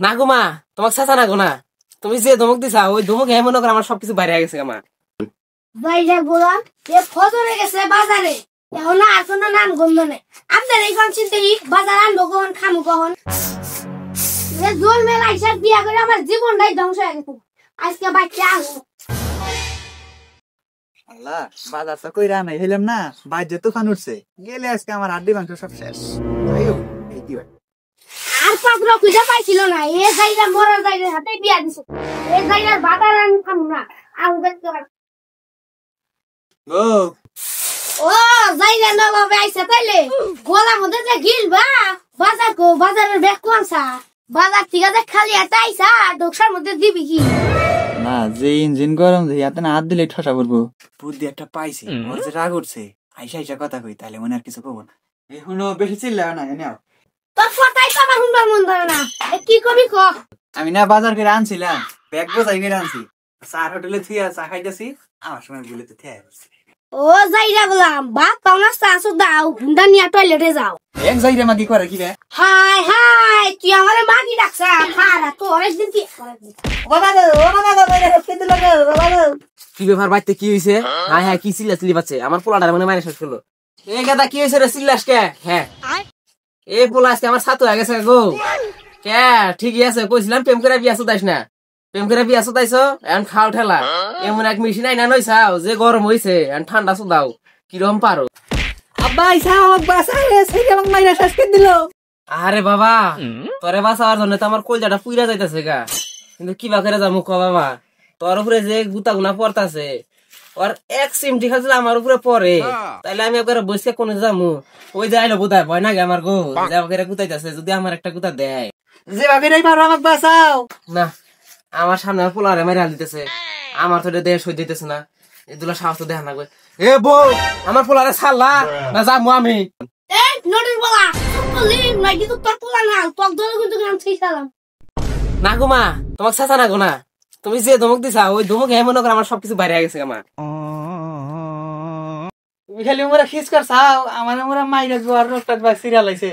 না গো মা, তোমাকে চেঁচা না গো না। তুমি যে ধমক দিছা ওই ধমক এমন করে আমার সবকিছু বাইরে হয়ে গেছে আমার। বাইরে বললাম যে ফজরে গেছে বাজারে, এখন আর কোনো নাম গন্ধ নেই। আপনার এইখান চিন্তা বাজার আনবো কখন, খামো কখন? জোর মেলা হিসাব বিয়া করে আমার জীবনটাই ধ্বংস হয়ে গেছে। আজকে বাচ্চা আনবো। আল্লাহ, বাজার তো কইরা নাই হইলাম না, বাইরে তুফান উঠছে, গেলে আজকে আমার হাড্ডি মাংস সব শেষ। আর পাত্র খুঁজে পাইছিল না, এ জায়গা মরার জায়গার হাতে বিয়া দিছে। এই জায়গার বাজার আমি খামো না, আনবো দেখতে পারি। ও জায়গা নবাবে আইসা তাইলে গোলার মধ্যে যে গিলবা বাজারের ব্যাগ কোনসা বাজার থেকে যে খালি হাতে আইসা ডোকসার মধ্যে দিবি কি না, যে ইঞ্জিন গরম যে হাতে না হাত দিলে ঠসা পড়বো। বুদ্ধি একটা পাইছি, ওর যে রাগ উঠছে, আইসা আইসা কথা কই, তাহলে মনে আর কিছু কব না। এখনো বেশি চিল্লাও না, জানি তোর কথাই তো আমার শুনবার মন ধরে না। কি কবি ক? আমি না বাজার করে আনছিলাম, ব্যাগ বোঝাই করে আনছি, চার হোটেলে থুইয়া চা খাইতেছি, আমার সময় বলে তো থিয়া গেছে। ও যাইরা বললাম ভাত পাও না, চা দাও, হুন্ডা নিয়ে টয়লেটে যাও। এক যাই রে মাগি করে কি রে? হাই হাই, তুই আমারে মাগি ডাকছা, খারা তো অনেকদিন কি কি ব্যাপার বাইতে কি হইছে? হ্যাঁ হ্যাঁ, কি চিল্লা পাচ্ছে আমার পোলাটার মনে মাইনে শেষ করলো। এই গাদা কি হয়েছে রে চিল্লাস কে? হ্যাঁ এই পোলা আজকে আমার ছাতু হয়ে গেছে গো। কে ঠিকই আছে, কইছিলাম প্রেম করে বিয়া শুধাইস না, প্রেম করে বিয়া শুধাইছো এখন খাও ঠেলা। এমন এক মেশিন আইনা নইছাও যে গরম হইছে এখন ঠান্ডা শুধাও, কিরকম পারো? আরে বাবা, তোরে বাঁচাবার জন্য তো আমার কলজাটা পুইরা যাইতেছে গা, কিন্তু কি বা করে যাবো ক বাবা? তোর উপরে যে গুতা গুনা পড়তাছে, ওর এক সিমটি খালি আমার উপরে পড়ে, তাইলে আমি একবার বসে কোনে যাবো? ওই যে আইলো বুদায় ভয় নাগে আমার গো, যে গুতাইতেছে, যদি আমার একটা গুতা দেয়। যে ভাবি নাই পারো আমাকে বাঁচাও না, আমার সামনে পোলারে মেরে দিতেছে, আমার তো দেহ সহ্য দিতেছে না, এগুলো সাহস তো দেখা না। এ বউ, আমার পোলারে ছাড়লা না যাবো আমি? এই নড়ির বলা তুই নাই কিন্তু তোর পোলা না, তোর দলে কিন্তু আমি ছিলাম না গো মা, তোমাকে চেঁচা না গো না। তুমি যে ধমক দিছা ওই ধমক এমন করে আমার সবকিছু বাইরে হয়ে গেছে আমার। তুমি খালি মোরা খিস কর চাও, আমার মোরা মাইরা জোয়ার রক্ত সিরিয়াল আইছে।